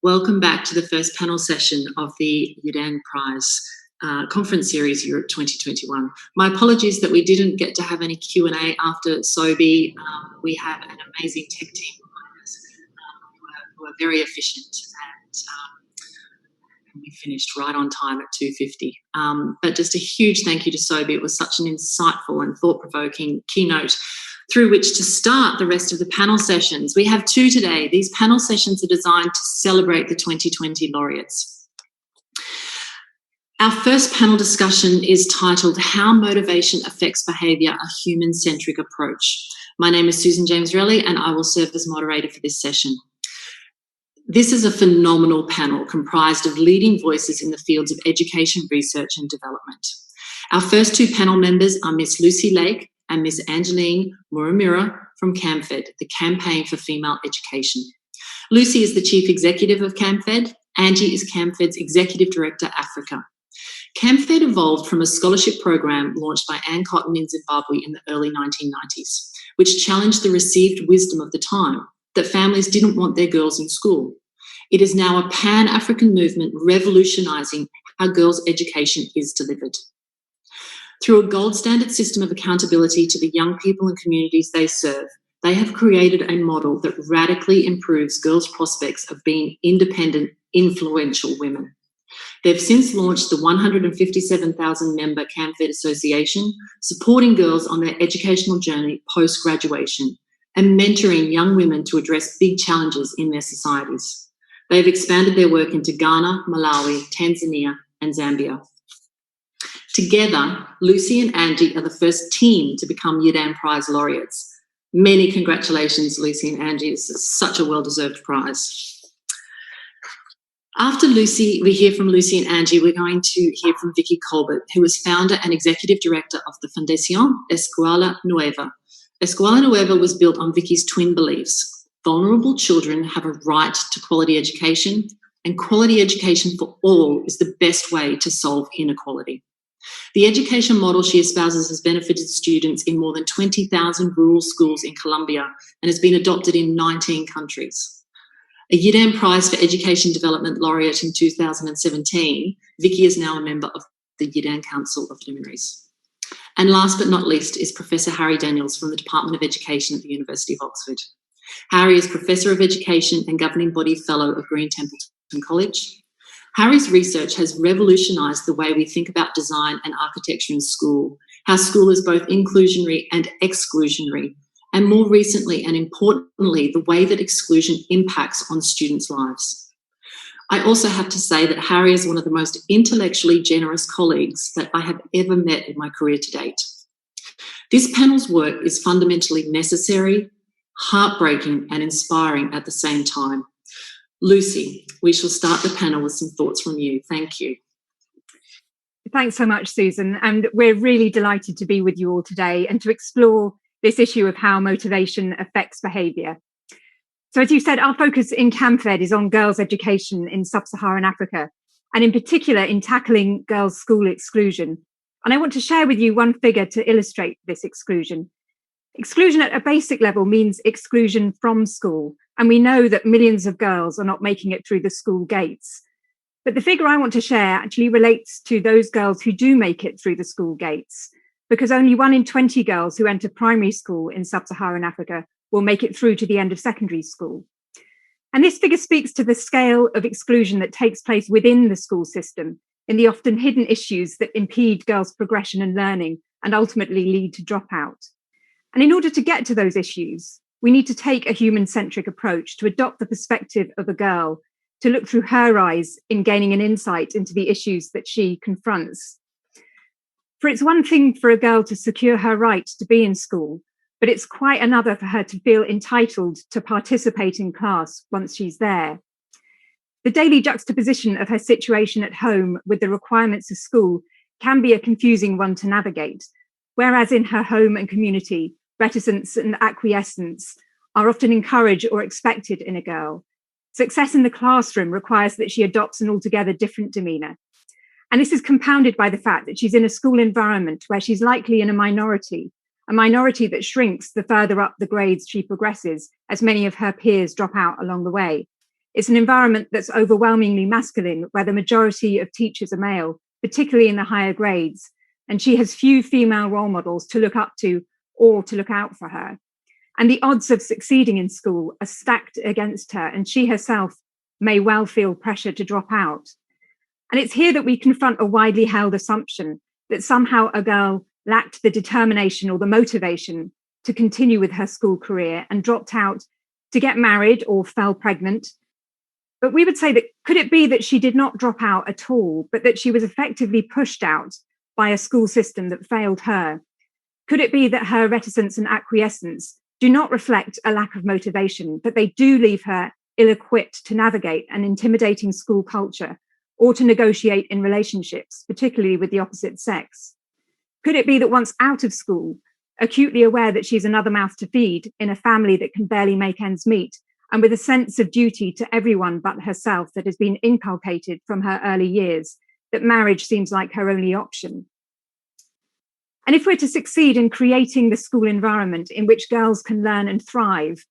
Welcome back to the first panel session of the Yidan Prize Conference Series Europe 2021. My apologies that we didn't get to have any Q&A after Sobhi. We have an amazing tech team behind us who are very efficient, and we finished right on time at 2:50. But just a huge thank you to Sobhi. It was such an insightful and thought-provoking keynote through which to start the rest of the panel sessions. We have two today. These panel sessions are designed to celebrate the 2020 laureates. Our first panel discussion is titled How Motivation Affects Behaviour, a Human-Centric Approach. My name is Susan James Relly and I will serve as moderator for this session. This is a phenomenal panel comprised of leading voices in the fields of education, research and development. Our first two panel members are Miss Lucy Lake and Miss Angeline Murimirwa from CAMFED, the Campaign for Female Education. Lucy is the Chief Executive of CAMFED. Angie is CAMFED's Executive Director, Africa. CAMFED evolved from a scholarship program launched by Ann Cotton in Zimbabwe in the early 1990s, which challenged the received wisdom of the time that families didn't want their girls in school. It is now a pan-African movement revolutionising how girls' education is delivered. Through a gold standard system of accountability to the young people and communities they serve, they have created a model that radically improves girls' prospects of being independent, influential women. They've since launched the 157,000-member CAMFED Association, supporting girls on their educational journey post-graduation and mentoring young women to address big challenges in their societies. They've expanded their work into Ghana, Malawi, Tanzania, and Zambia. Together, Lucy and Angie are the first team to become Yidan Prize Laureates. Many congratulations, Lucy and Angie. This is such a well-deserved prize. After we hear from Lucy and Angie, we're going to hear from Vicky Colbert, who is founder and executive director of the Fundación Escuela Nueva. Escuela Nueva was built on Vicky's twin beliefs. Vulnerable children have a right to quality education, and quality education for all is the best way to solve inequality. The education model she espouses has benefited students in more than 20,000 rural schools in Colombia and has been adopted in 19 countries. A Yidan Prize for Education Development Laureate in 2017, Vicky is now a member of the Yidan Council of Luminaries. And last but not least is Professor Harry Daniels from the Department of Education at the University of Oxford. Harry is Professor of Education and Governing Body Fellow of Green Templeton College. Harry's research has revolutionised the way we think about design and architecture in school, how school is both inclusionary and exclusionary, and more recently and importantly, the way that exclusion impacts on students' lives. I also have to say that Harry is one of the most intellectually generous colleagues that I have ever met in my career to date. This panel's work is fundamentally necessary, heartbreaking, and inspiring at the same time. Lucy, we shall start the panel with some thoughts from you. Thank you. Thanks so much, Susan. And we're really delighted to be with you all today and to explore this issue of how motivation affects behaviour. So as you said, our focus in CAMFED is on girls' education in sub-Saharan Africa, and in particular in tackling girls' school exclusion. And I want to share with you one figure to illustrate this exclusion. Exclusion at a basic level means exclusion from school. And we know that millions of girls are not making it through the school gates. But the figure I want to share actually relates to those girls who do make it through the school gates, because only 1 in 20 girls who enter primary school in sub-Saharan Africa will make it through to the end of secondary school. And this figure speaks to the scale of exclusion that takes place within the school system, in the often hidden issues that impede girls' progression and learning and ultimately lead to dropout. And in order to get to those issues, we need to take a human-centric approach to adopt the perspective of a girl, to look through her eyes in gaining an insight into the issues that she confronts. For it's one thing for a girl to secure her right to be in school, but it's quite another for her to feel entitled to participate in class once she's there. The daily juxtaposition of her situation at home with the requirements of school can be a confusing one to navigate, whereas in her home and community, reticence and acquiescence are often encouraged or expected in a girl. Success in the classroom requires that she adopts an altogether different demeanour. And this is compounded by the fact that she's in a school environment where she's likely in a minority that shrinks the further up the grades she progresses, as many of her peers drop out along the way. It's an environment that's overwhelmingly masculine, where the majority of teachers are male, particularly in the higher grades, and she has few female role models to look up to or to look out for her. And the odds of succeeding in school are stacked against her, and she herself may well feel pressure to drop out. And it's here that we confront a widely held assumption that somehow a girl lacked the determination or the motivation to continue with her school career and dropped out to get married or fell pregnant. But we would say that could it be that she did not drop out at all, but that she was effectively pushed out by a school system that failed her? Could it be that her reticence and acquiescence do not reflect a lack of motivation, but they do leave her ill-equipped to navigate an intimidating school culture or to negotiate in relationships, particularly with the opposite sex? Could it be that once out of school, acutely aware that she's another mouth to feed in a family that can barely make ends meet, and with a sense of duty to everyone but herself that has been inculcated from her early years, that marriage seems like her only option? And if we're to succeed in creating the school environment in which girls can learn and thrive,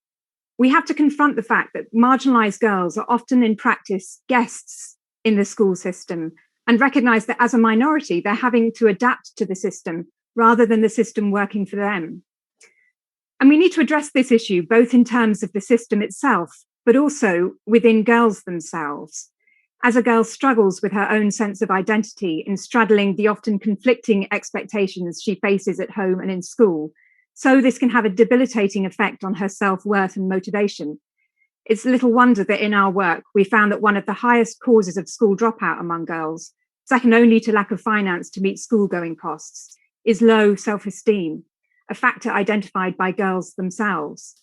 we have to confront the fact that marginalized girls are often in practice guests in the school system, and recognize that as a minority, they're having to adapt to the system rather than the system working for them. And we need to address this issue both in terms of the system itself, but also within girls themselves. As a girl struggles with her own sense of identity in straddling the often conflicting expectations she faces at home and in school, so this can have a debilitating effect on her self-worth and motivation. It's little wonder that in our work, we found that one of the highest causes of school dropout among girls, second only to lack of finance to meet school-going costs, is low self-esteem, a factor identified by girls themselves.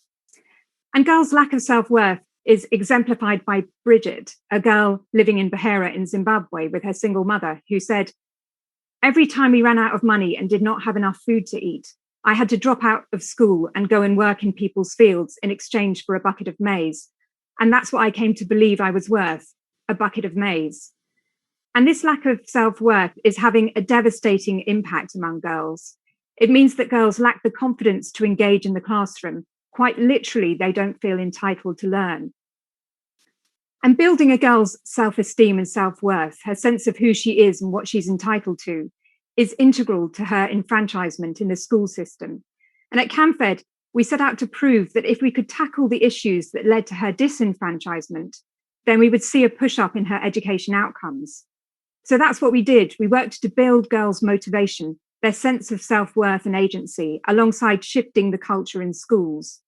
And girls' lack of self-worth is exemplified by Bridget, a girl living in Beira in Zimbabwe with her single mother, who said, "Every time we ran out of money and did not have enough food to eat, I had to drop out of school and go and work in people's fields in exchange for a bucket of maize. And that's what I came to believe I was worth, a bucket of maize." And this lack of self-worth is having a devastating impact among girls. It means that girls lack the confidence to engage in the classroom. Quite literally, they don't feel entitled to learn. And building a girl's self-esteem and self-worth, her sense of who she is and what she's entitled to, is integral to her enfranchisement in the school system. And at CAMFED, we set out to prove that if we could tackle the issues that led to her disenfranchisement, then we would see a push-up in her education outcomes. So that's what we did. We worked to build girls' motivation, their sense of self-worth and agency, alongside shifting the culture in schools.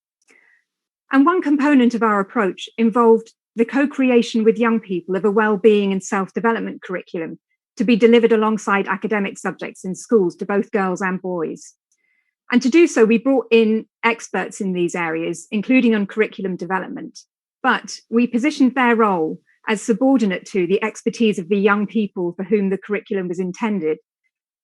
And one component of our approach involved the co-creation with young people of a well-being and self-development curriculum to be delivered alongside academic subjects in schools to both girls and boys. And to do so, we brought in experts in these areas, including on curriculum development, but we positioned their role as subordinate to the expertise of the young people for whom the curriculum was intended.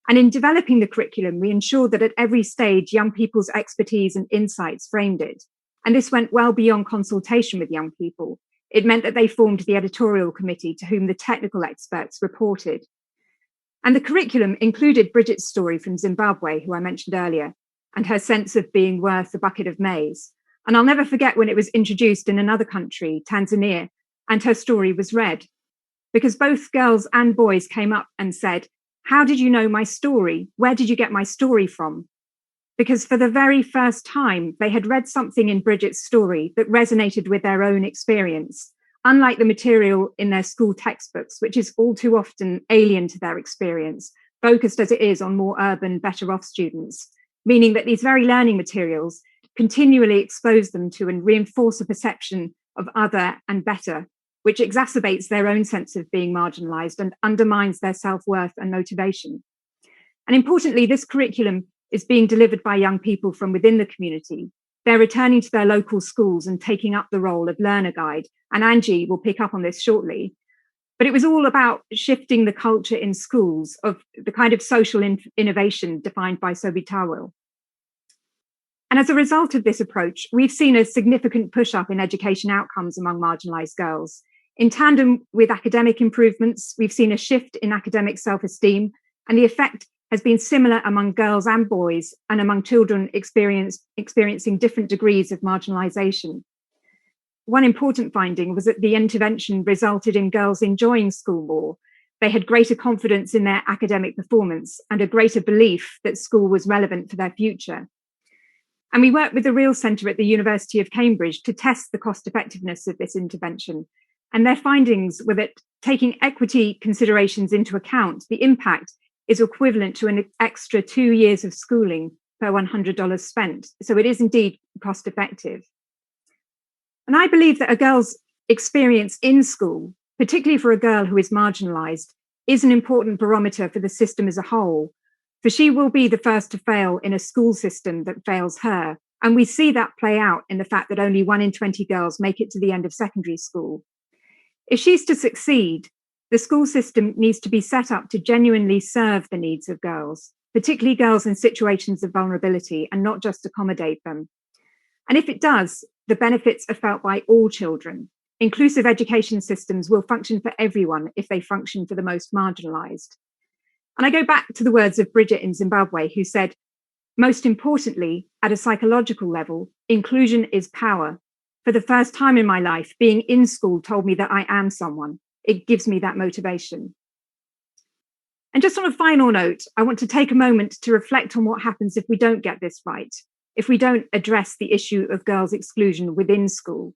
And in developing the curriculum, we ensured that at every stage, young people's expertise and insights framed it. And this went well beyond consultation with young people. It meant that they formed the editorial committee to whom the technical experts reported. And the curriculum included Bridget's story from Zimbabwe, who I mentioned earlier, and her sense of being worth a bucket of maize. And I'll never forget when it was introduced in another country, Tanzania, and her story was read, because both girls and boys came up and said, "How did you know my story? Where did you get my story from?" Because for the very first time, they had read something in Bridget's story that resonated with their own experience, unlike the material in their school textbooks, which is all too often alien to their experience, focused as it is on more urban, better off students, meaning that these very learning materials continually expose them to and reinforce a perception of other and better, which exacerbates their own sense of being marginalized and undermines their self-worth and motivation. And importantly, this curriculum is being delivered by young people from within the community. They're returning to their local schools and taking up the role of learner guide. And Angie will pick up on this shortly. But it was all about shifting the culture in schools of the kind of social innovation defined by Sobhi Tawil. And as a result of this approach, we've seen a significant push-up in education outcomes among marginalized girls. In tandem with academic improvements, we've seen a shift in academic self-esteem, and the effect has been similar among girls and boys and among children experiencing different degrees of marginalization. one important finding was that the intervention resulted in girls enjoying school more. They had greater confidence in their academic performance and a greater belief that school was relevant for their future. And we worked with the Real Centre at the University of Cambridge to test the cost effectiveness of this intervention. And their findings were that taking equity considerations into account, the impact is equivalent to an extra 2 years of schooling per $100 spent. So it is indeed cost effective. And I believe that a girl's experience in school, particularly for a girl who is marginalised, is an important barometer for the system as a whole, for she will be the first to fail in a school system that fails her. And we see that play out in the fact that only 1 in 20 girls make it to the end of secondary school. If she's to succeed, the school system needs to be set up to genuinely serve the needs of girls, particularly girls in situations of vulnerability, and not just accommodate them. And if it does, the benefits are felt by all children. Inclusive education systems will function for everyone if they function for the most marginalised. And I go back to the words of Bridget in Zimbabwe, who said, most importantly, at a psychological level, inclusion is power. For the first time in my life, being in school told me that I am someone. It gives me that motivation. And just on a final note, I want to take a moment to reflect on what happens if we don't get this right, if we don't address the issue of girls' exclusion within school.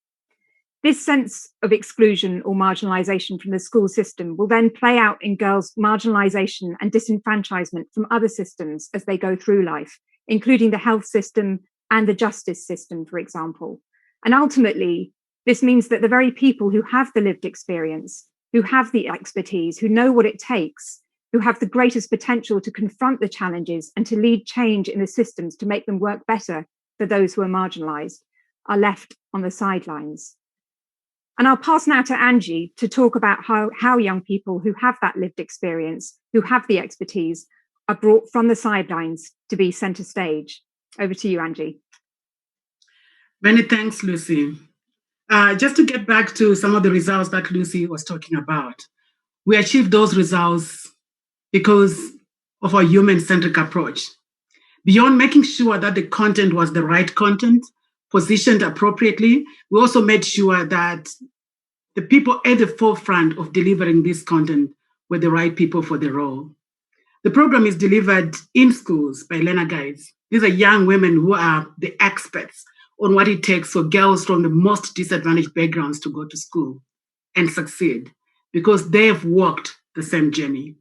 This sense of exclusion or marginalisation from the school system will then play out in girls' marginalisation and disenfranchisement from other systems as they go through life, including the health system and the justice system, for example. And ultimately, this means that the very people who have the lived experience, who have the expertise, who know what it takes, who have the greatest potential to confront the challenges and to lead change in the systems to make them work better for those who are marginalised, are left on the sidelines. And I'll pass now to Angie to talk about how young people who have that lived experience, who have the expertise, are brought from the sidelines to be centre stage. Over to you, Angie. Many thanks, Lucy. Just to get back to some of the results that Lucy was talking about, we achieved those results because of our human-centric approach. Beyond making sure that the content was the right content, positioned appropriately, we also made sure that the people at the forefront of delivering this content were the right people for the role. The program is delivered in schools by learner guides. These are young women who are the experts on what it takes for girls from the most disadvantaged backgrounds to go to school and succeed because they have walked the same journey.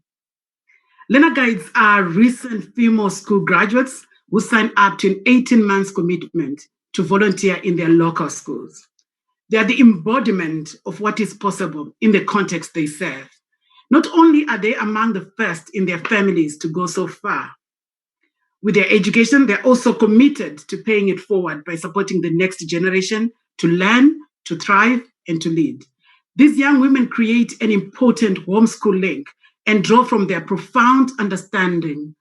Learner guides are recent female school graduates who signed up to an 18-month commitment to volunteer in their local schools. They are the embodiment of what is possible in the context they serve. Not only are they among the first in their families to go so far with their education, they're also committed to paying it forward by supporting the next generation to learn, to thrive, and to lead. These young women create an important homeschool link and draw from their profound understanding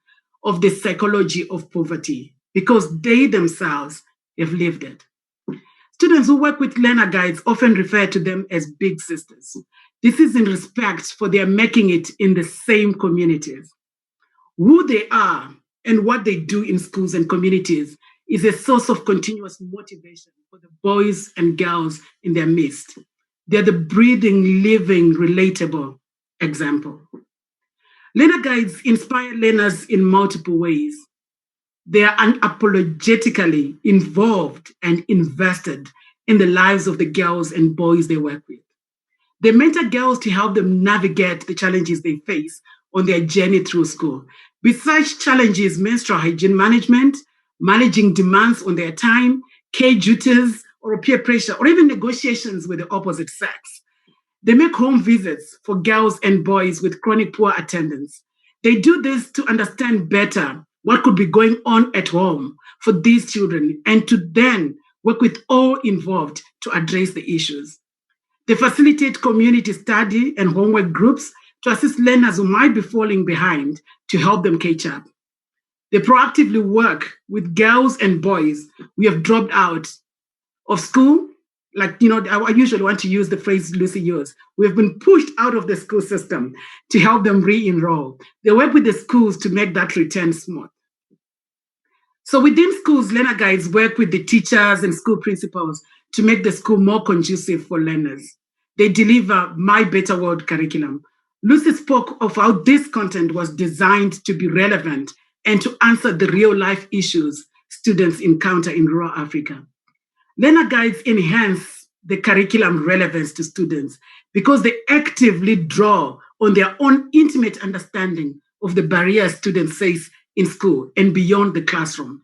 of the psychology of poverty because they themselves have lived it. Students who work with learner guides often refer to them as big sisters. This is in respect for their making it in the same communities. Who they are and what they do in schools and communities is a source of continuous motivation for the boys and girls in their midst. They're the breathing, living, relatable example. Learner guides inspire learners in multiple ways. They are unapologetically involved and invested in the lives of the girls and boys they work with. They mentor girls to help them navigate the challenges they face on their journey through school. Besides challenges, menstrual hygiene management, managing demands on their time, care duties, or peer pressure, or even negotiations with the opposite sex. They make home visits for girls and boys with chronic poor attendance. They do this to understand better what could be going on at home for these children and to then work with all involved to address the issues. They facilitate community study and homework groups to assist learners who might be falling behind to help them catch up. They proactively work with girls and boys who have dropped out of school. I usually want to use the phrase Lucy used. We have been pushed out of the school system to help them re-enroll. They work with the schools to make that return smooth. So within schools, learner guides work with the teachers and school principals to make the school more conducive for learners. They deliver My Better World curriculum. Lucy spoke of how this content was designed to be relevant and to answer the real-life issues students encounter in rural Africa. Learner guides enhance the curriculum relevance to students because they actively draw on their own intimate understanding of the barriers students face in school and beyond the classroom.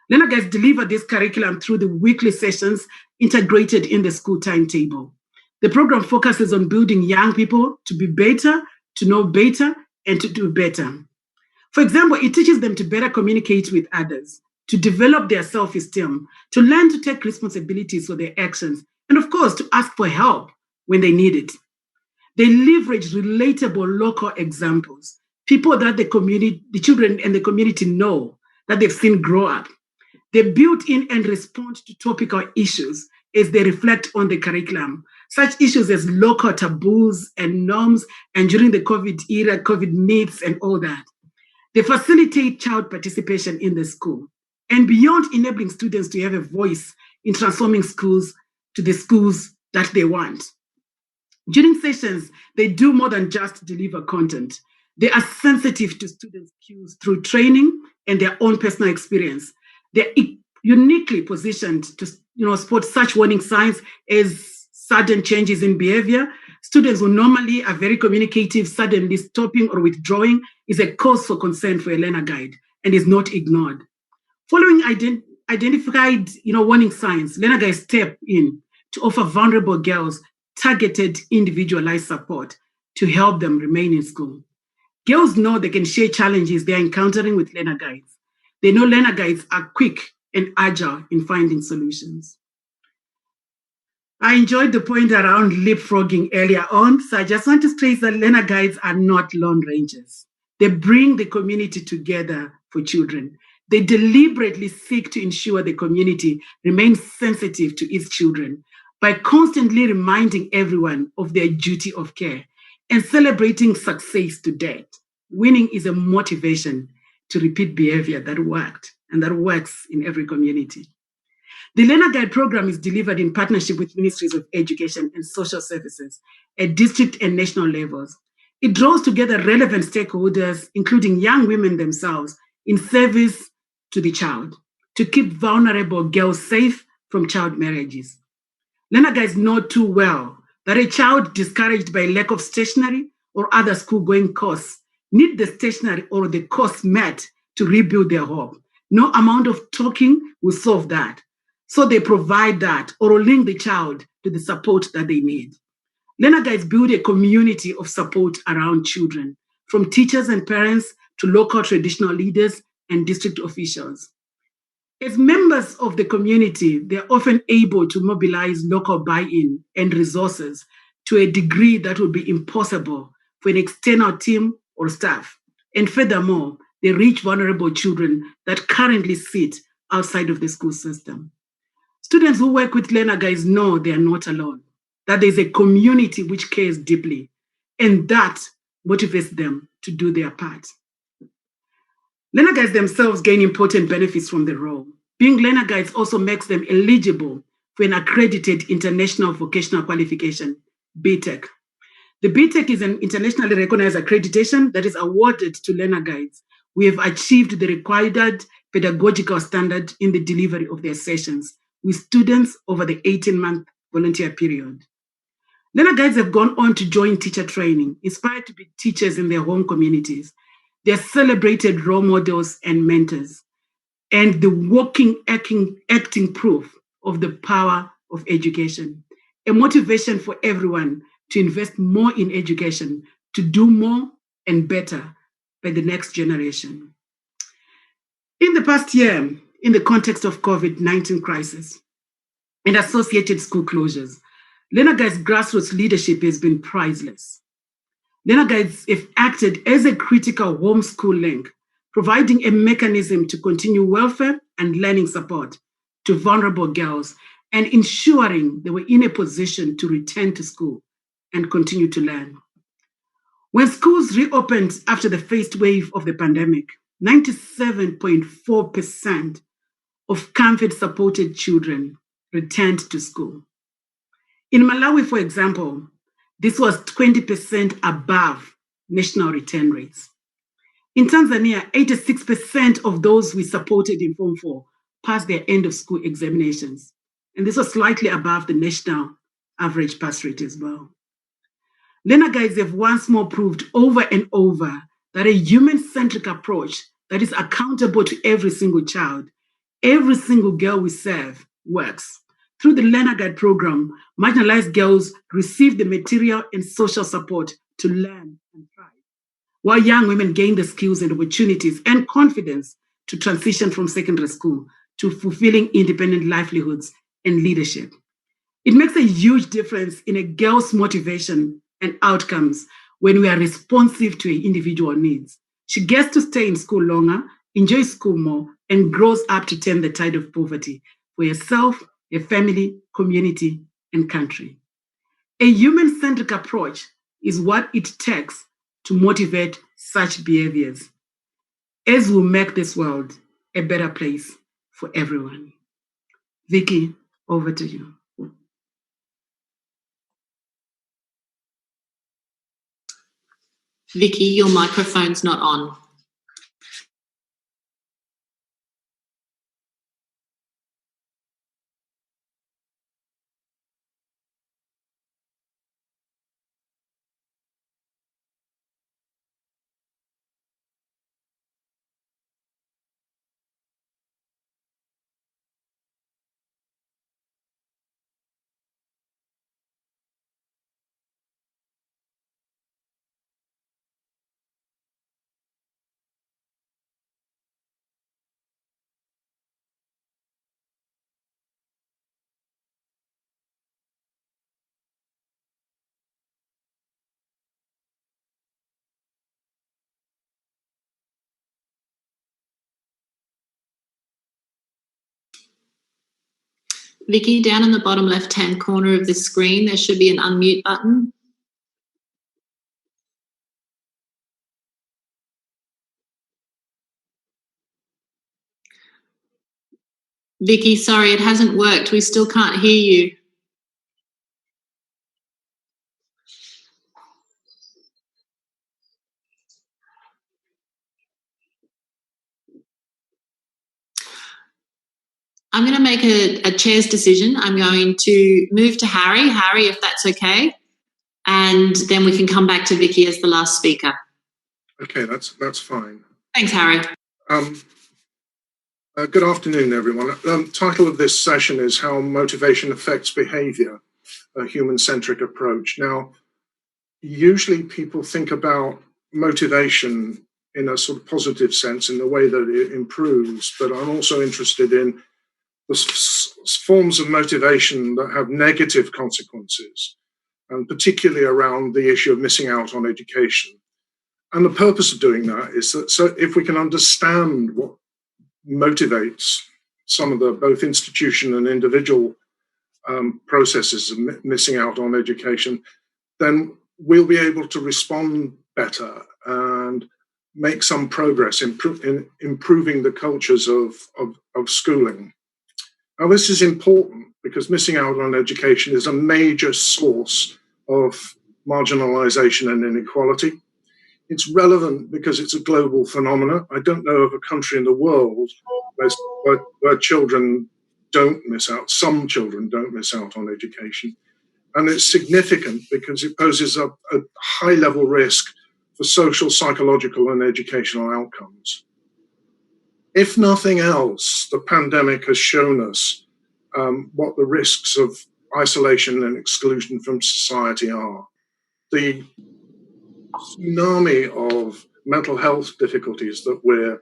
Learner guides deliver this curriculum through the weekly sessions integrated in the school timetable. The program focuses on building young people to be better, to know better, and to do better. For example, it teaches them to better communicate with others, to develop their self-esteem, to learn to take responsibilities for their actions, and of course, to ask for help when they need it. They leverage relatable local examples, people that the children and the community know, that they've seen grow up. They build in and respond to topical issues as they reflect on the curriculum, such issues as local taboos and norms, and during the COVID era, COVID myths and all that. They facilitate child participation in the school, and beyond enabling students to have a voice in transforming schools to the schools that they want. During sessions, they do more than just deliver content. They are sensitive to students' cues through training and their own personal experience. They're uniquely positioned to spot such warning signs as sudden changes in behavior. Students who normally are very communicative, suddenly stopping or withdrawing is a cause for concern for a learner guide and is not ignored. Following identified warning signs, learner guides step in to offer vulnerable girls targeted individualized support to help them remain in school. Girls know they can share challenges they're encountering with learner guides. They know learner guides are quick and agile in finding solutions. I enjoyed the point around leapfrogging earlier on, so I just want to stress that learner guides are not lone rangers. They bring the community together for children. They deliberately seek to ensure the community remains sensitive to its children by constantly reminding everyone of their duty of care and celebrating success to date. Winning is a motivation to repeat behavior that worked and that works in every community. The Learner Guide program is delivered in partnership with Ministries of Education and Social Services at district and national levels. It draws together relevant stakeholders, including young women themselves, in service to the child, to keep vulnerable girls safe from child marriages. Learner Guides know too well that a child discouraged by lack of stationery or other school-going courses need the stationery or the course met to rebuild their hope. No amount of talking will solve that. So they provide that or link the child to the support that they need. Learner Guides build a community of support around children, from teachers and parents to local traditional leaders and district officials. As members of the community, they're often able to mobilize local buy-in and resources to a degree that would be impossible for an external team or staff. And furthermore, they reach vulnerable children that currently sit outside of the school system. Students who work with Learner Guides know they are not alone, that there's a community which cares deeply, and that motivates them to do their part. Learner Guides themselves gain important benefits from the role. Being Learner Guides also makes them eligible for an accredited international vocational qualification, BTEC. The BTEC is an internationally recognized accreditation that is awarded to Learner Guides who have achieved the required pedagogical standard in the delivery of their sessions with students over the 18-month volunteer period. Learner Guides have gone on to join teacher training, inspired to be teachers in their home communities. They're celebrated role models and mentors, and the walking, acting proof of the power of education, a motivation for everyone to invest more in education, to do more and better by the next generation. In the past year, in the context of COVID-19 crisis and associated school closures, Learner Guides' grassroots leadership has been priceless. Learner Guides have acted as a critical homeschool link, providing a mechanism to continue welfare and learning support to vulnerable girls and ensuring they were in a position to return to school and continue to learn. When schools reopened after the first wave of the pandemic, 97.4% of CAMFED supported children returned to school. In Malawi, for example, this was 20% above national return rates. In Tanzania, 86% of those we supported in Form 4 passed their end of school examinations. And this was slightly above the national average pass rate as well. Learner guides have once more proved over and over that a human-centric approach that is accountable to every single child, every single girl we serve, works. Through the Learner Guide program, marginalized girls receive the material and social support to learn and thrive, while young women gain the skills and opportunities and confidence to transition from secondary school to fulfilling independent livelihoods and leadership. It makes a huge difference in a girl's motivation and outcomes when we are responsive to her individual needs. She gets to stay in school longer, enjoy school more, and grows up to turn the tide of poverty for herself, her family, community, and country. A human-centric approach is what it takes to motivate such behaviors, as will make this world a better place for everyone. Vicky, over to you. Vicky, your microphone's not on. Vicky, down in the bottom left-hand corner of the screen, there should be an unmute button. Vicky, sorry, it hasn't worked. We still can't hear you. I'm going to make a chair's decision. I'm going to move to Harry. Harry, if that's okay. And then we can come back to Vicky as the last speaker. Okay, that's fine. Thanks, Harry. Good afternoon, everyone. Title of this session is How Motivation Affects Behavior, a Human-Centric Approach. Now, usually people think about motivation in a sort of positive sense, in the way that it improves, but I'm also interested in the forms of motivation that have negative consequences, and particularly around the issue of missing out on education. And the purpose of doing that is that so if we can understand what motivates some of the both institution and individual processes of missing out on education, then we'll be able to respond better and make some progress in improving the cultures of schooling. Now, this is important because missing out on education is a major source of marginalization and inequality. It's relevant because it's a global phenomenon. I don't know of a country in the world where children don't miss out. Some children don't miss out on education. And it's significant because it poses a high-level risk for social, psychological, and educational outcomes. If nothing else, the pandemic has shown us what the risks of isolation and exclusion from society are. The tsunami of mental health difficulties that we're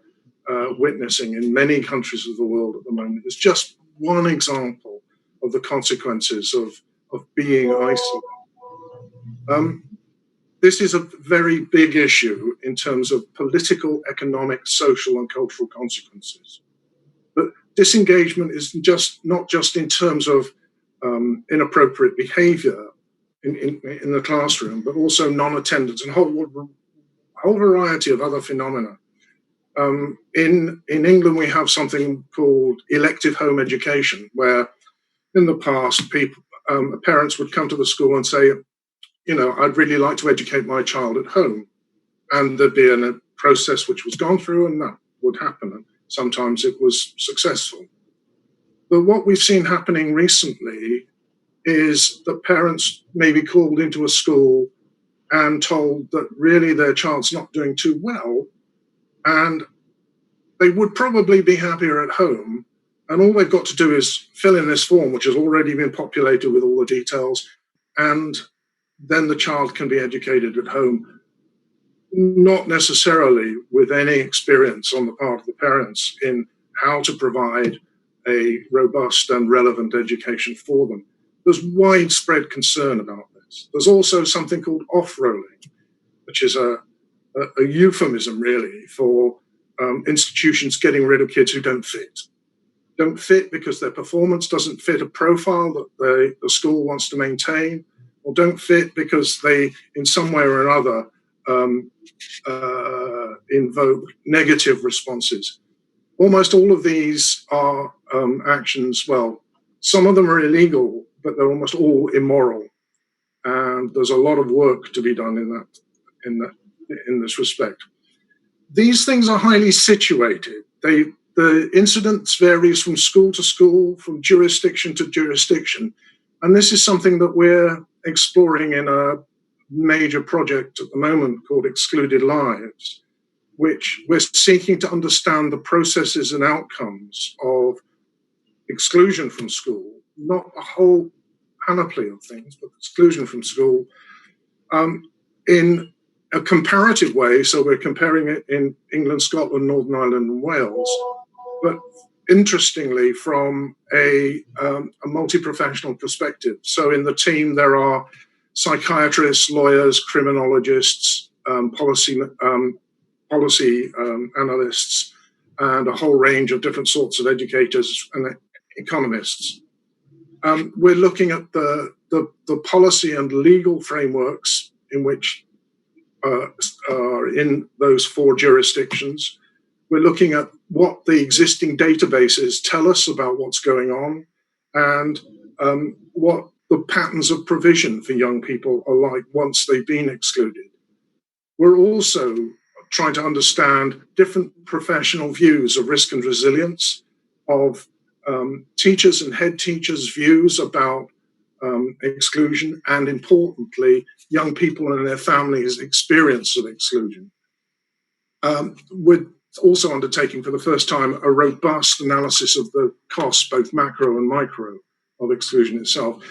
witnessing in many countries of the world at the moment is just one example of the consequences of being isolated. This is a very big issue in terms of political, economic, social, and cultural consequences. But disengagement is not just in terms of inappropriate behavior in the classroom, but also non-attendance and a whole variety of other phenomena. In England, we have something called elective home education, where in the past, parents would come to the school and say, I'd really like to educate my child at home. And there'd be a process which was gone through, and that would happen. And sometimes it was successful. But what we've seen happening recently is that parents may be called into a school and told that really their child's not doing too well, and they would probably be happier at home. And all they've got to do is fill in this form, which has already been populated with all the details, and then the child can be educated at home, not necessarily with any experience on the part of the parents in how to provide a robust and relevant education for them. There's widespread concern about this. There's also something called off-rolling, which is a euphemism, really, for institutions getting rid of kids who don't fit. Don't fit because their performance doesn't fit a profile that the school wants to maintain, or don't fit because they, in some way or another, invoke negative responses. Almost all of these are actions, well, some of them are illegal, but they're almost all immoral. And there's a lot of work to be done in this respect. These things are highly situated. The incidence varies from school to school, from jurisdiction to jurisdiction. And this is something that we're exploring in a major project at the moment called Excluded Lives, which we're seeking to understand the processes and outcomes of exclusion from school, not a whole panoply of things, but exclusion from school in a comparative way. So we're comparing it in England, Scotland, Northern Ireland, and Wales, but interestingly from a multi-professional perspective. So in the team, there are psychiatrists, lawyers, criminologists, policy analysts, and a whole range of different sorts of educators and economists. We're looking at the policy and legal frameworks in which are in those 4 jurisdictions. We're looking at what the existing databases tell us about what's going on, and what the patterns of provision for young people are like once they've been excluded. We're also trying to understand different professional views of risk and resilience, of teachers and head teachers' views about exclusion, and importantly, young people and their families' experience of exclusion. We're also undertaking for the first time a robust analysis of the costs, both macro and micro, of exclusion itself.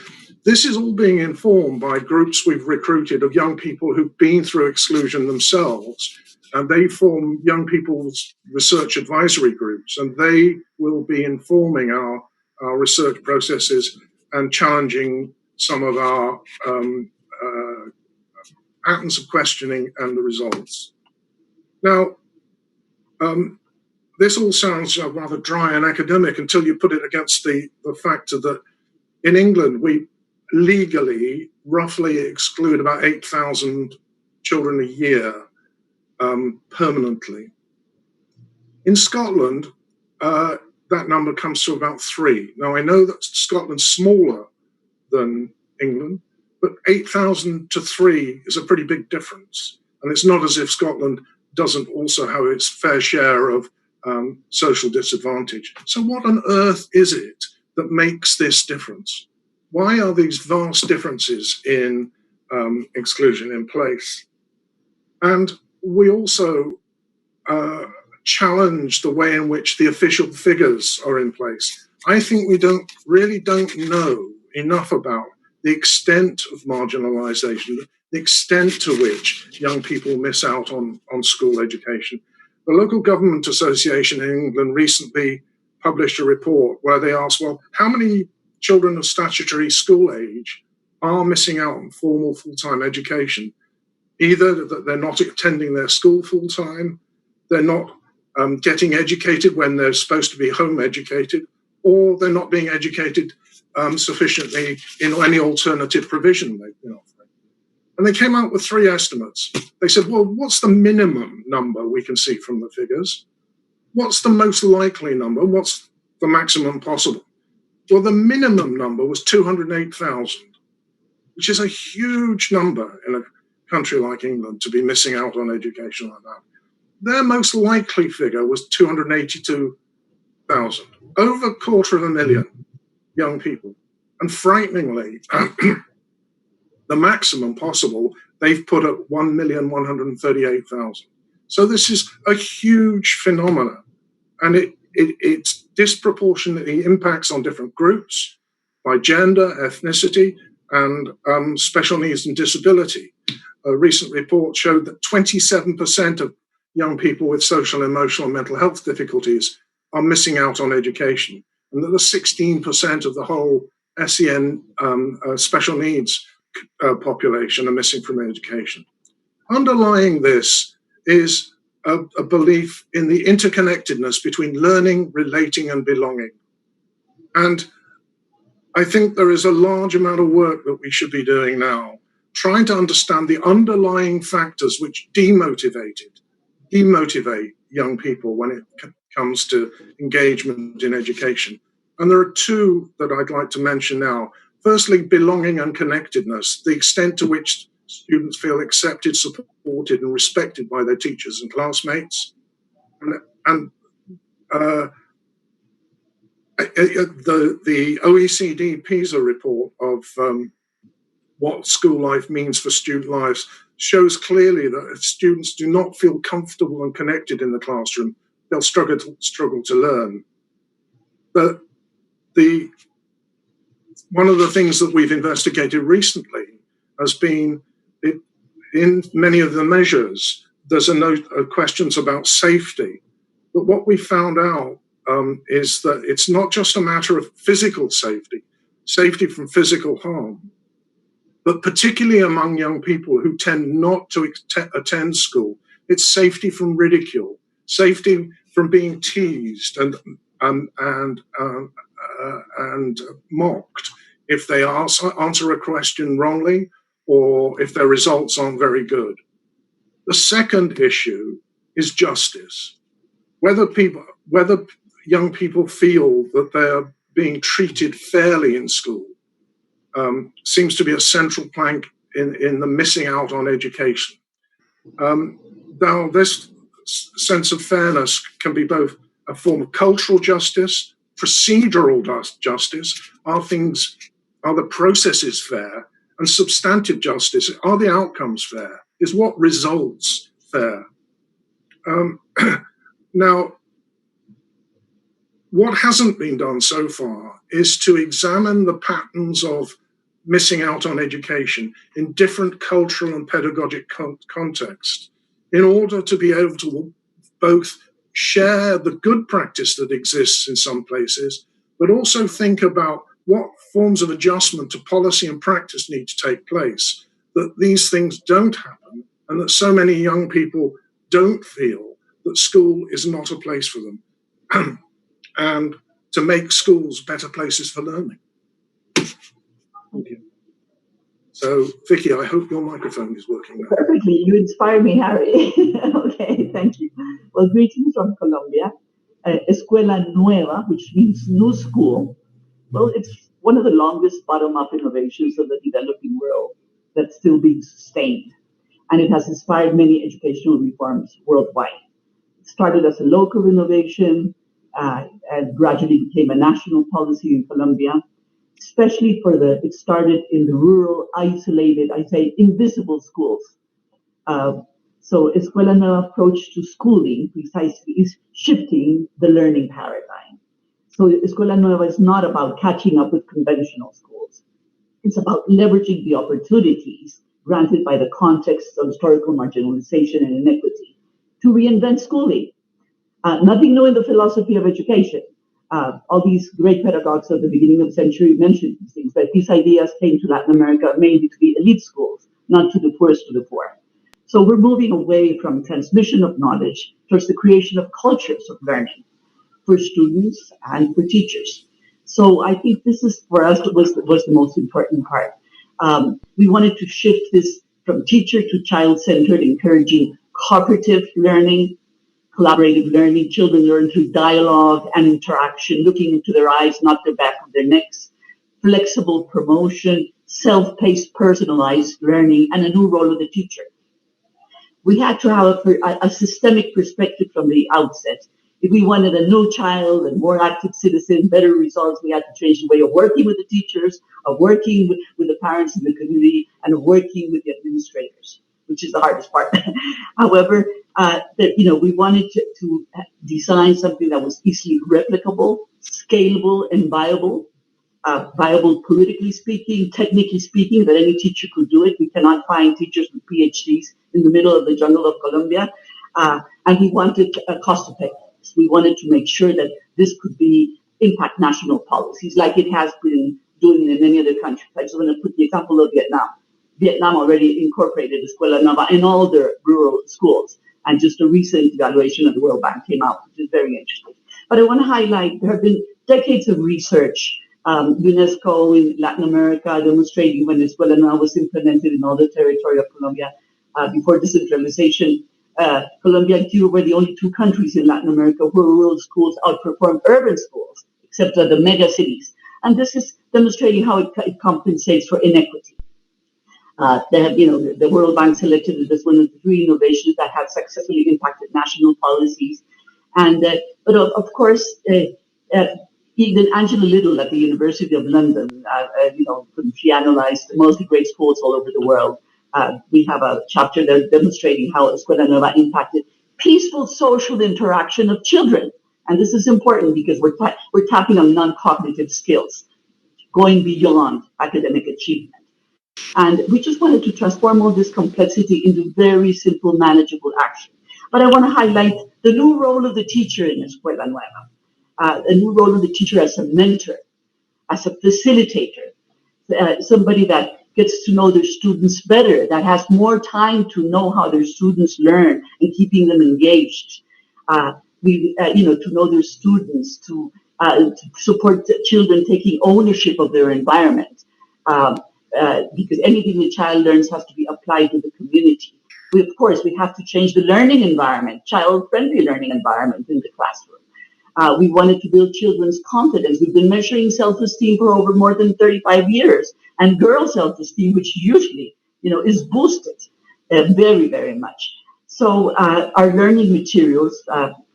This is all being informed by groups we've recruited of young people who've been through exclusion themselves, and they form young people's research advisory groups, and they will be informing our research processes and challenging some of our patterns of questioning and the results. Now, this all sounds rather dry and academic until you put it against the factor that in England, we legally roughly exclude about 8,000 children a year permanently. In Scotland, that number comes to about 3. Now, I know that Scotland's smaller than England, but 8,000 to 3 is a pretty big difference. And it's not as if Scotland doesn't also have its fair share of social disadvantage. So what on earth is it that makes this difference? Why are these vast differences in exclusion in place? And we also challenge the way in which the official figures are in place. I think we really don't know enough about the extent of marginalization, the extent to which young people miss out on school education. The Local Government Association in England recently published a report where they asked, well, how many children of statutory school age are missing out on formal full-time education? Either that they're not attending their school full-time, they're not getting educated when they're supposed to be home educated, or they're not being educated sufficiently in any alternative provision they've been offering. And they came out with 3 estimates. They said, well, what's the minimum number we can see from the figures? What's the most likely number? What's the maximum possible? Well, the minimum number was 208,000, which is a huge number in a country like England to be missing out on education like that. Their most likely figure was 282,000, over 250,000 young people. And frighteningly, the maximum possible, they've put at 1,138,000. So this is a huge phenomenon, and it disproportionately impacts on different groups by gender, ethnicity, and special needs and disability. A recent report showed that 27% of young people with social, emotional, and mental health difficulties are missing out on education, and that the 16% of the whole SEN special needs population are missing from education. Underlying this is a belief in the interconnectedness between learning, relating, and belonging. And I think there is a large amount of work that we should be doing now, trying to understand the underlying factors which demotivate young people when it comes to engagement in education. And there are two that I'd like to mention now. Firstly, belonging and connectedness, the extent to which students feel accepted, supported, and respected by their teachers and classmates. And the OECD PISA report of what school life means for student lives shows clearly that if students do not feel comfortable and connected in the classroom, they'll struggle to learn. But one of the things that we've investigated recently has been in many of the measures, there's questions about safety. But what we found out is that it's not just a matter of physical safety from physical harm, but particularly among young people who tend not to attend school, it's safety from ridicule, safety from being teased and mocked if they answer a question wrongly or if their results aren't very good. The second issue is justice. Whether young people feel that they're being treated fairly in school seems to be a central plank in the missing out on education. Now, this sense of fairness can be both a form of cultural justice, procedural justice. Are the processes fair? And substantive justice, are the outcomes fair? Is what results fair? Now, what hasn't been done so far is to examine the patterns of missing out on education in different cultural and pedagogic contexts in order to be able to both share the good practice that exists in some places, but also think about what forms of adjustment to policy and practice need to take place, that these things don't happen and that so many young people don't feel that school is not a place for them, and to make schools better places for learning. Thank you. So, Vicky, I hope your microphone is working now. Perfectly. You inspire me, Harry. Okay, thank you. Well, greetings from Colombia. Escuela Nueva, which means new school. Well, it's one of the longest bottom-up innovations of the developing world that's still being sustained. And it has inspired many educational reforms worldwide. It started as a local innovation and gradually became a national policy in Colombia, especially it started in the rural, isolated, I say invisible schools. So Escuela Nueva approach to schooling precisely is shifting the learning paradigm. So Escuela Nueva is not about catching up with conventional schools. It's about leveraging the opportunities granted by the context of historical marginalization and inequity to reinvent schooling. Nothing new in the philosophy of education. All these great pedagogues of the beginning of the century mentioned these things, but these ideas came to Latin America mainly to be elite schools, not to the poorest of the poor. So we're moving away from transmission of knowledge towards the creation of cultures of learning for students and for teachers. So I think this is, for us, was the most important part. We wanted to shift this from teacher to child-centered, encouraging cooperative learning, collaborative learning. Children learn through dialogue and interaction, looking into their eyes, not the back of their necks. Flexible promotion, self-paced, personalized learning, and a new role of the teacher. We had to have a systemic perspective from the outset. If we wanted a new child and more active citizen, better results, we had to change the way of working with the teachers, of working with the parents in the community, and of working with the administrators, which is the hardest part. However, we wanted to design something that was easily replicable, scalable, and viable. Viable politically speaking, technically speaking, that any teacher could do it. We cannot find teachers with PhDs in the middle of the jungle of Colombia. And we wanted cost effectiveness. We wanted to make sure that this could impact national policies like it has been doing in many other countries. I just want to put the example of Vietnam. Vietnam already incorporated Escuela Nova in all their rural schools. And just a recent evaluation of the World Bank came out, which is very interesting. But I want to highlight there have been decades of research. UNESCO in Latin America demonstrating when Escuela Nova was implemented in all the territory of Colombia before decentralization. Colombia and Cuba were the only two countries in Latin America where rural schools outperformed urban schools, except at the mega cities. And this is demonstrating how it compensates for inequity. The World Bank selected it as one of the 3 innovations that have successfully impacted national policies. And but of course, even Angela Little at the University of London, she analyzed multi-grade schools all over the world. We have a chapter there demonstrating how Escuela Nova impacted peaceful social interaction of children. And this is important because we're tapping on non-cognitive skills, going beyond academic achievement. And we just wanted to transform all this complexity into very simple, manageable action. But I want to highlight the new role of the teacher in Escuela Nueva. A new role of the teacher as a mentor, as a facilitator, somebody that gets to know their students better, that has more time to know how their students learn and keeping them engaged. To know their students, to support children taking ownership of their environment, because anything the child learns has to be applied to the community. Of course, we have to change the learning environment, child-friendly learning environment in the classroom. We wanted to build children's confidence. We've been measuring self-esteem for over more than 35 years, and girl self-esteem, which usually, is boosted very, very much. So our learning materials,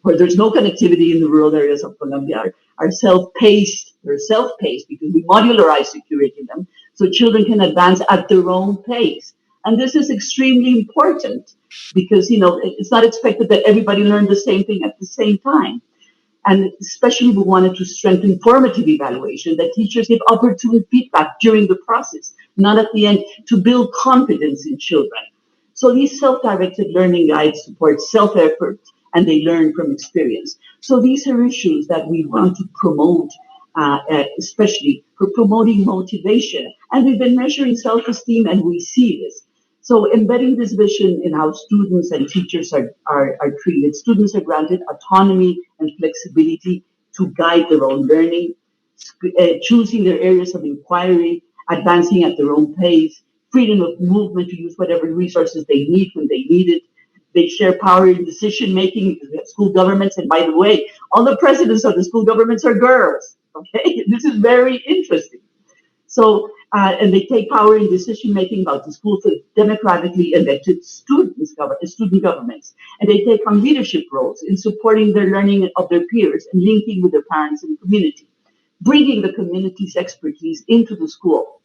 where there's no connectivity in the rural areas of Colombia, are self-paced. They're self-paced because we modularize the curriculum so children can advance at their own pace. And this is extremely important because, it's not expected that everybody learn the same thing at the same time. And especially we wanted to strengthen formative evaluation, that teachers give opportune feedback during the process, not at the end, to build confidence in children. So these self-directed learning guides support self-effort and they learn from experience. So these are issues that we want to promote, especially for promoting motivation. And we've been measuring self-esteem and we see this. So embedding this vision in how students and teachers are treated. Students are granted autonomy and flexibility to guide their own learning, choosing their areas of inquiry, advancing at their own pace, freedom of movement to use whatever resources they need when they need it. They share power in decision-making because we have school governments. And by the way, all the presidents of the school governments are girls. Okay, this is very interesting. So, and they take power in decision-making about the schools for democratically elected student governments. And they take on leadership roles in supporting their learning of their peers and linking with their parents and community, bringing the community's expertise into the school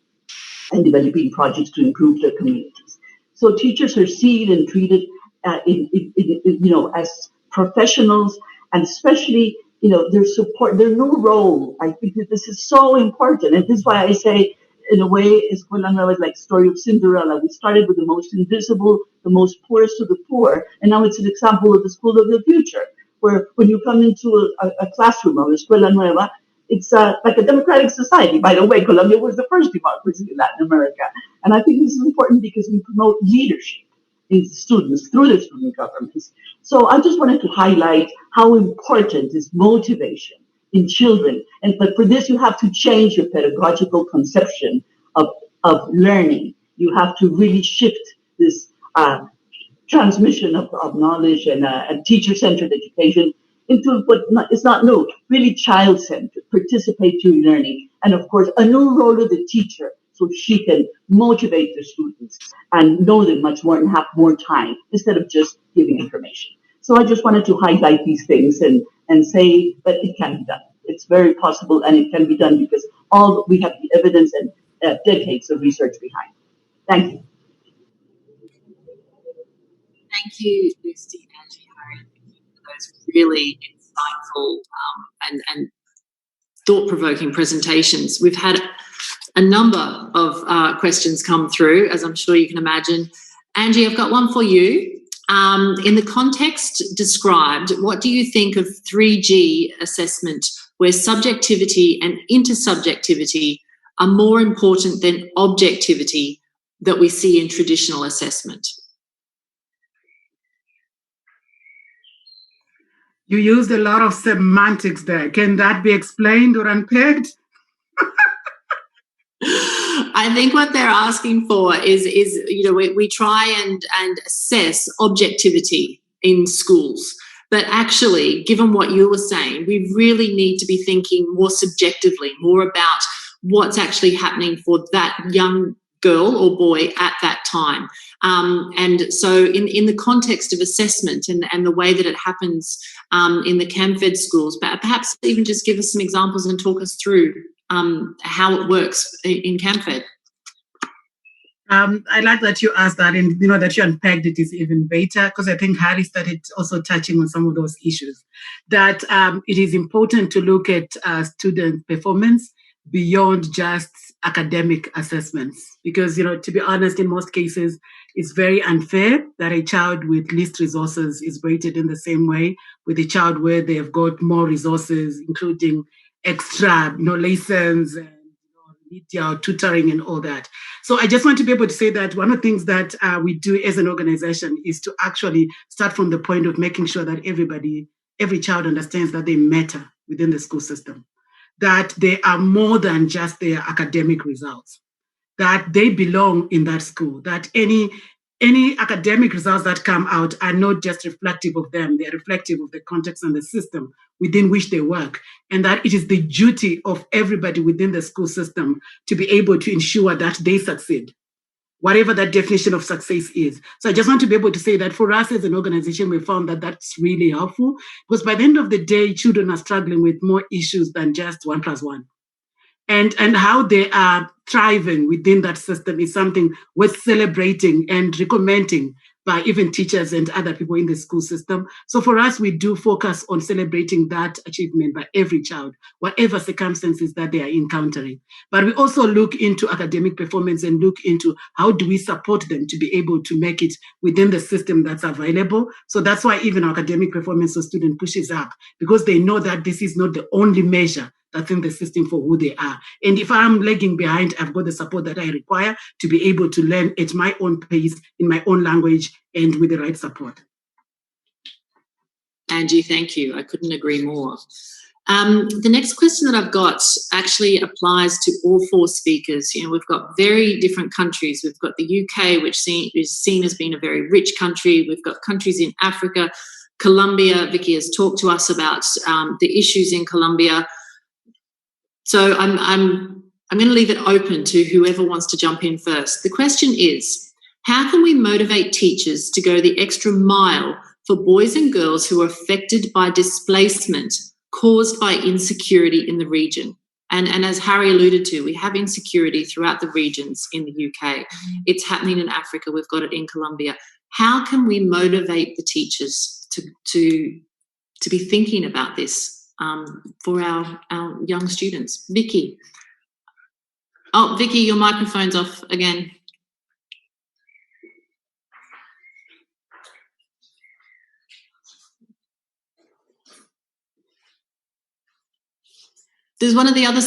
and developing projects to improve their communities. So teachers are seen and treated as professionals, and especially, their support, their new role. I think that this is so important. And this is why I say, in a way, Escuela Nueva is like story of Cinderella. We started with the most invisible, the most poorest of the poor, and now it's an example of the school of the future, where when you come into a classroom of Escuela Nueva, it's like a democratic society. By the way, Colombia was the first democracy in Latin America. And I think this is important because we promote leadership in students through their student governments. So I just wanted to highlight how important is motivation in children. But for this, you have to change your pedagogical conception of learning. You have to really shift this transmission of knowledge and teacher-centered education into what is not new, really child-centered, participatory learning, and of course, a new role of the teacher so she can motivate the students and know them much more and have more time instead of just giving information. So I just wanted to highlight these things and say that it can be done. It's very possible and it can be done because we have the evidence and decades of research behind. Thank you. Thank you, Lucy, Angie, Harry, for those really insightful and thought-provoking presentations. We've had a number of questions come through, as I'm sure you can imagine. Angie, I've got one for you. In the context described, what do you think of 3G assessment, where subjectivity and intersubjectivity are more important than objectivity that we see in traditional assessment? You used a lot of semantics there. Can that be explained or unpacked? I think what they're asking for is we try and assess objectivity in schools. But actually, given what you were saying, we really need to be thinking more subjectively, more about what's actually happening for that young girl or boy at that time. And so in the context of assessment and the way that it happens in the CAMFED schools, but perhaps even just give us some examples and talk us through how it works in CAMFED. I like that you asked that, and that you unpacked it is even better, because I think Harry started also touching on some of those issues. That it is important to look at student performance beyond just academic assessments, because to be honest, in most cases, it's very unfair that a child with least resources is rated in the same way with a child where they have got more resources, including extra, lessons and media, tutoring and all that. So I just want to be able to say that one of the things that we do as an organization is to actually start from the point of making sure that every child understands that they matter within the school system, that they are more than just their academic results, that they belong in that school, that any academic results that come out are not just reflective of them, they are reflective of the context and the system within which they work, and that it is the duty of everybody within the school system to be able to ensure that they succeed, whatever that definition of success is. So I just want to be able to say that for us as an organization, we found that that's really helpful, because by the end of the day, children are struggling with more issues than just 1+1. And how they are thriving within that system is something worth celebrating and recommending by even teachers and other people in the school system. So for us, we do focus on celebrating that achievement by every child, whatever circumstances that they are encountering. But we also look into academic performance and look into how do we support them to be able to make it within the system that's available. So that's why even our academic performance of student pushes up, because they know that this is not the only measure that's in the system for who they are. And if I'm lagging behind, I've got the support that I require to be able to learn at my own pace, in my own language, and with the right support. Angie, thank you. I couldn't agree more. The next question that I've got actually applies to all four speakers. We've got very different countries. We've got the UK, which is seen as being a very rich country. We've got countries in Africa, Colombia. Vicky has talked to us about the issues in Colombia. So I'm going to leave it open to whoever wants to jump in first. The question is, how can we motivate teachers to go the extra mile for boys and girls who are affected by displacement caused by insecurity in the region? And as Harry alluded to, we have insecurity throughout the regions in the UK. It's happening in Africa. We've got it in Colombia. How can we motivate the teachers to be thinking about this for our young students? Vicky. Oh, Vicky, your microphone's off again. There's one of the other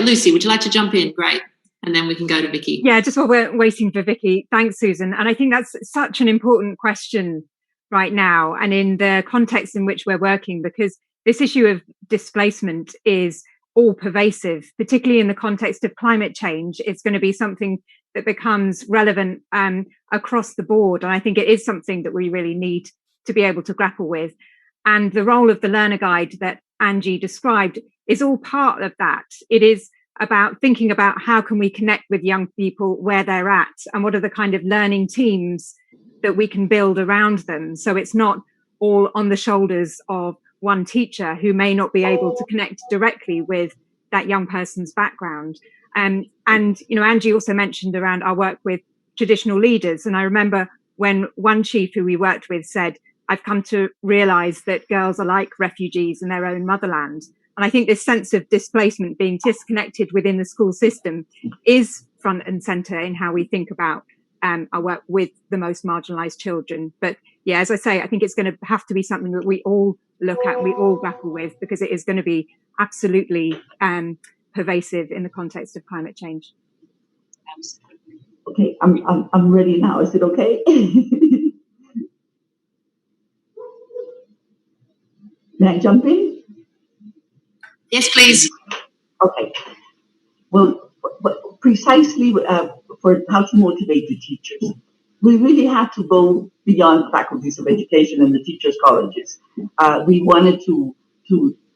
Lucy, would you like to jump in? Great. And then we can go to Vicky. Yeah, just while we're waiting for Vicky. Thanks, Susan. And I think that's such an important question right now, and in the context in which we're working, because this issue of displacement is all pervasive, particularly in the context of climate change. It's going to be something that becomes relevant across the board. And I think it is something that we really need to be able to grapple with. And the role of the learner guide that Angie described is all part of that. It is about thinking about how can we connect with young people where they're at, and what are the kind of learning teams that we can build around them. So it's not all on the shoulders of one teacher who may not be able to connect directly with that young person's background. And Angie also mentioned around our work with traditional leaders. And I remember when one chief who we worked with said, I've come to realize that girls are like refugees in their own motherland. And I think this sense of displacement, being disconnected within the school system, is front and center in how we think about our work with the most marginalized children. But yeah, as I say, I think it's going to have to be something that we all look at, we all grapple with, because it is going to be absolutely pervasive in the context of climate change. Okay, I'm ready now. Is it okay? May I jump in? Yes, please. Okay. Well, precisely for how to motivate the teachers, we really had to go beyond faculties of education and the teachers' colleges. We wanted to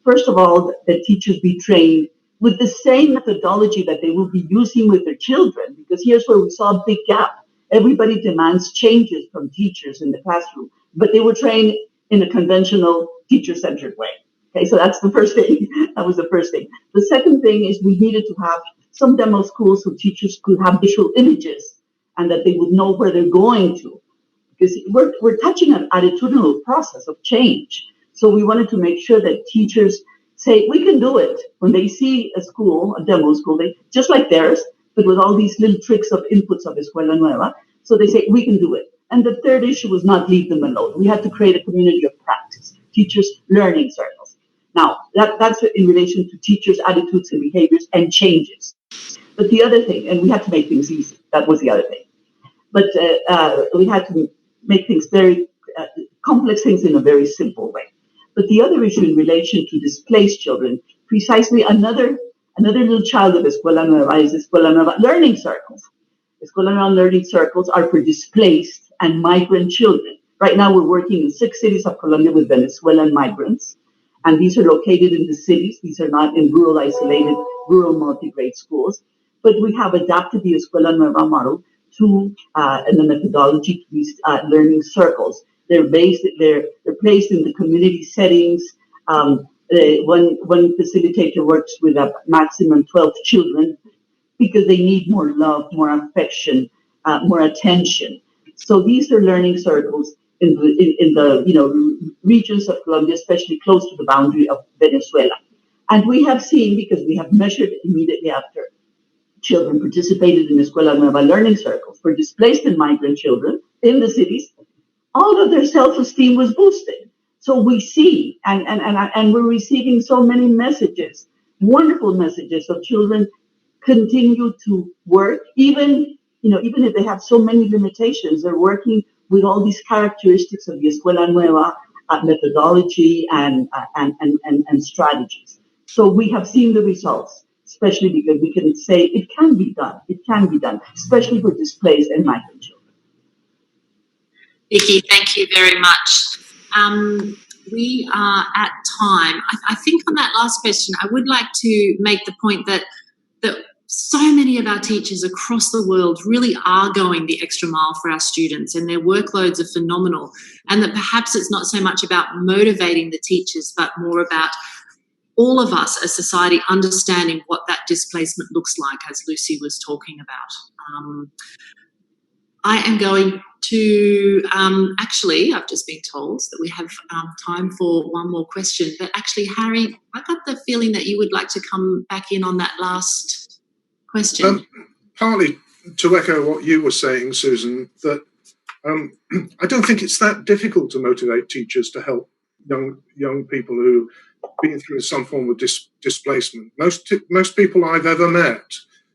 first of all, that teachers be trained with the same methodology that they will be using with their children, because here's where we saw a big gap. Everybody demands changes from teachers in the classroom, but they were trained in a conventional teacher-centered way. Okay, so that's the first thing. That was the first thing. The second thing is we needed to have some demo schools so teachers could have visual images and that they would know where they're going to. Because we're touching an attitudinal process of change. So we wanted to make sure that teachers say, we can do it. When they see a school, a demo school, they just like theirs, but with all these little tricks of inputs of Escuela Nueva. So they say, we can do it. And the third issue was not leave them alone. We had to create a community of practice, teachers' learning circles. Now, that's in relation to teachers' attitudes and behaviors and changes. But the other thing, and we had to make things easy. That was the other thing. But we had to make things very complex things in a very simple way. But the other issue in relation to displaced children, precisely another little child of Escuela Nueva is Escuela Nueva learning circles. Escuela Nueva learning circles are for displaced and migrant children. Right now, we're working in 6 cities of Colombia with Venezuelan migrants. And these are located in the cities. These are not in rural, isolated, rural multi-grade schools. But we have adapted the Escuela Nueva model to and the methodology to these learning circles. They're placed in the community settings. One facilitator works with a maximum 12 children because they need more love, more affection, more attention. So these are learning circles in the regions of Colombia, especially close to the boundary of Venezuela. And we have seen, because we have measured immediately after children participated in Escuela Nueva learning circles for displaced and migrant children in the cities, all of their self-esteem was boosted. So we see, and we're receiving so many messages, wonderful messages of children continue to work, even if they have so many limitations, they're working with all these characteristics of the Escuela Nueva methodology and strategies. So we have seen the results, especially because we can say it can be done. It can be done, especially for displaced and migrant children. Vicky, thank you very much. We are at time. I think on that last question, I would like to make the point that so many of our teachers across the world really are going the extra mile for our students, and their workloads are phenomenal, and that perhaps it's not so much about motivating the teachers, but more about all of us as society understanding what that displacement looks like, as Lucy was talking about. I am going to, actually, I've just been told that we have time for one more question, but actually, Harry, I got the feeling that you would like to come back in on that last question. Partly to echo what you were saying, Susan, that I don't think it's that difficult to motivate teachers to help young people who have been through some form of displacement. Most people I've ever met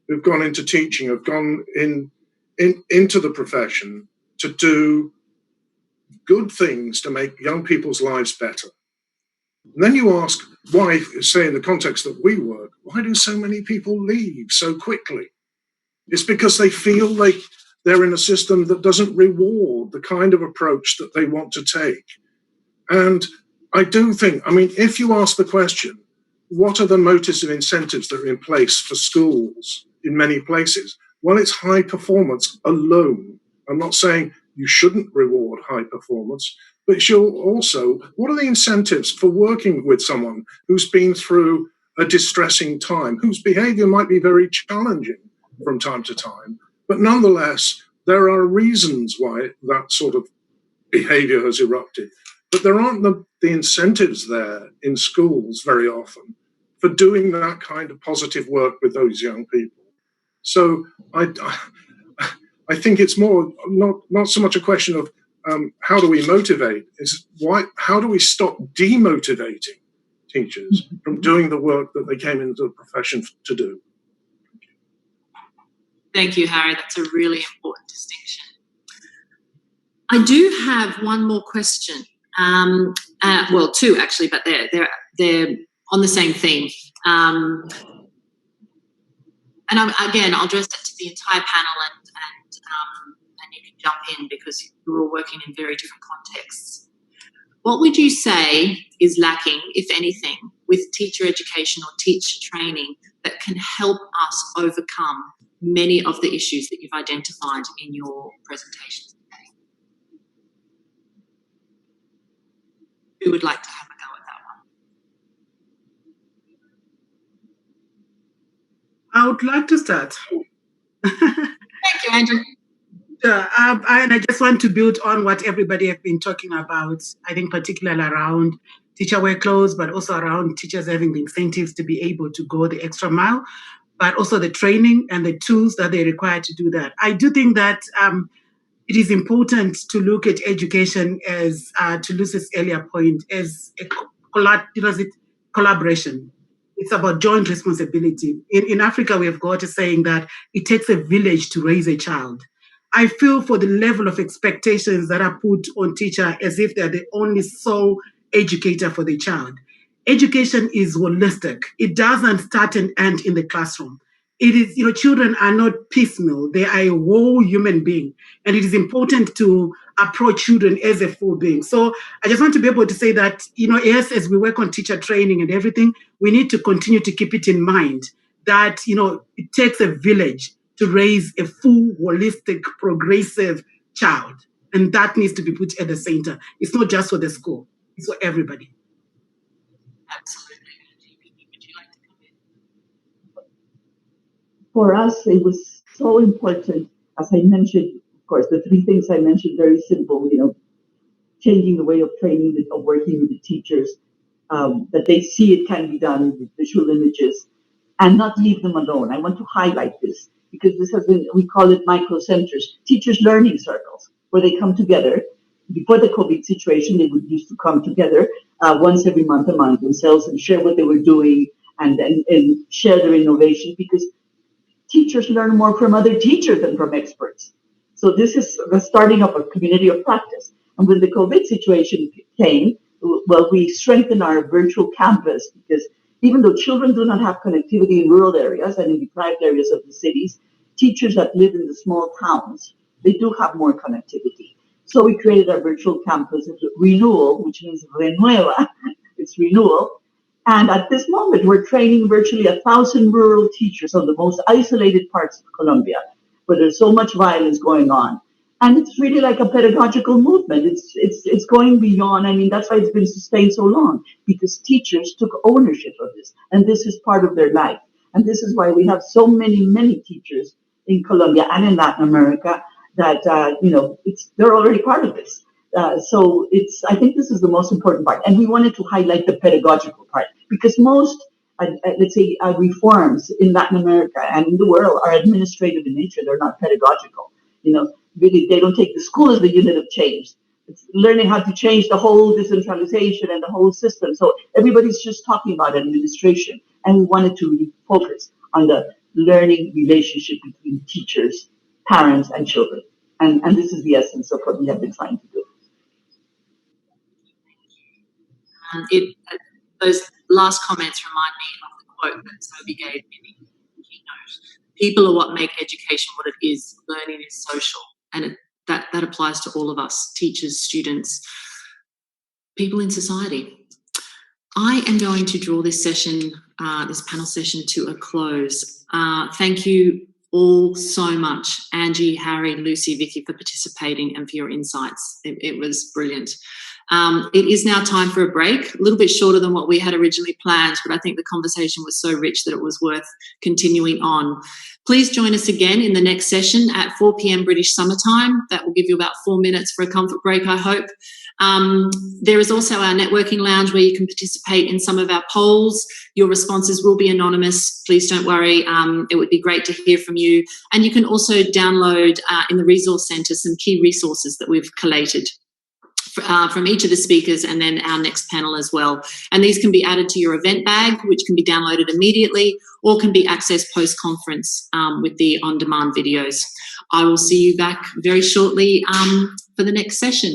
who've gone into teaching have gone into the profession to do good things to make young people's lives better. And then you ask why, say in the context that we work, why do so many people leave so quickly? It's because they feel like they're in a system that doesn't reward the kind of approach that they want to take. And I do think, I mean, if you ask the question, what are the motives and incentives that are in place for schools in many places? Well, it's high performance alone. I'm not saying you shouldn't reward high performance, but you'll also, what are the incentives for working with someone who's been through a distressing time, whose behavior might be very challenging from time to time, but nonetheless, there are reasons why that sort of behavior has erupted. But there aren't the incentives there in schools very often for doing that kind of positive work with those young people. So I think it's more not so much a question of how do we motivate, is how do we stop demotivating teachers from doing the work that they came into the profession to do? Thank you, Harry. That's a really important distinction. I do have one more question. Well, two actually, but they're on the same theme. And again, I'll address it to the entire panel, and you can jump in because you're all working in very different contexts. What would you say is lacking, if anything, with teacher education or teacher training that can help us overcome many of the issues that you've identified in your presentations today? Who would like to have a go at that one? I would like to start. Thank you, Andrew. And I just want to build on what everybody has been talking about, I think particularly around teacher workloads, but also around teachers having the incentives to be able to go the extra mile, but also the training and the tools that they require to do that. I do think that it is important to look at education as, to Lucy's earlier point, as a collaboration. It's about joint responsibility. In Africa, we have got a saying that it takes a village to raise a child. I feel for the level of expectations that are put on teacher as if they're the only sole educator for the child. Education is holistic. It doesn't start and end in the classroom. It is, children are not piecemeal. They are a whole human being. And it is important to approach children as a full being. So I just want to be able to say that, yes, as we work on teacher training and everything, we need to continue to keep it in mind that, it takes a village to raise a full, holistic, progressive child. And that needs to be put at the center. It's not just for the school, it's for everybody. Absolutely. Would you like to come in? For us, it was so important, as I mentioned, of course, the three things I mentioned, very simple, changing the way of training, of working with the teachers, that they see it can be done with visual images, and not leave them alone. I want to highlight this because this has been, we call it micro-centers, teachers' learning circles, where they come together. Before the COVID situation, they would used to come together once every month among themselves and share what they were doing and share their innovation, because teachers learn more from other teachers than from experts. So this is the starting of a community of practice. And when the COVID situation came, well, we strengthened our virtual campus because even though children do not have connectivity in rural areas and in deprived areas of the cities, teachers that live in the small towns, they do have more connectivity. So we created our virtual campus, renewal, which means renueva, it's renewal. And at this moment, we're training virtually 1,000 rural teachers on the most isolated parts of Colombia, where there's so much violence going on. And it's really like a pedagogical movement. It's going beyond. I mean, that's why it's been sustained so long, because teachers took ownership of this, and this is part of their life. And this is why we have so many teachers in Colombia and in Latin America that they're already part of this. So I think this is the most important part. And we wanted to highlight the pedagogical part because most, reforms in Latin America and in the world are administrative in nature. They're not pedagogical. Really, they don't take the school as the unit of change. It's learning how to change the whole decentralization and the whole system. So everybody's just talking about administration. And we wanted to really focus on the learning relationship between teachers, parents, and children. And this is the essence of what we have been trying to do. those last comments remind me of the quote that Sobhi gave in the keynote. People are what make education what it is. Learning is social. And that applies to all of us, teachers, students, people in society. I am going to draw this session, this panel session, to a close. Thank you all so much, Angie, Harry, Lucy, Vicky, for participating and for your insights. It was brilliant. It is now time for a break, a little bit shorter than what we had originally planned, but I think the conversation was so rich that it was worth continuing on. Please join us again in the next session at 4 p.m. British Summer Time. That will give you about 4 minutes for a comfort break, I hope. There is also our networking lounge where you can participate in some of our polls. Your responses will be anonymous. Please don't worry. It would be great to hear from you. And you can also download in the resource centre some key resources that we've collated from each of the speakers and then our next panel as well. And these can be added to your event bag, which can be downloaded immediately or can be accessed post-conference with the on-demand videos. I will see you back very shortly for the next session.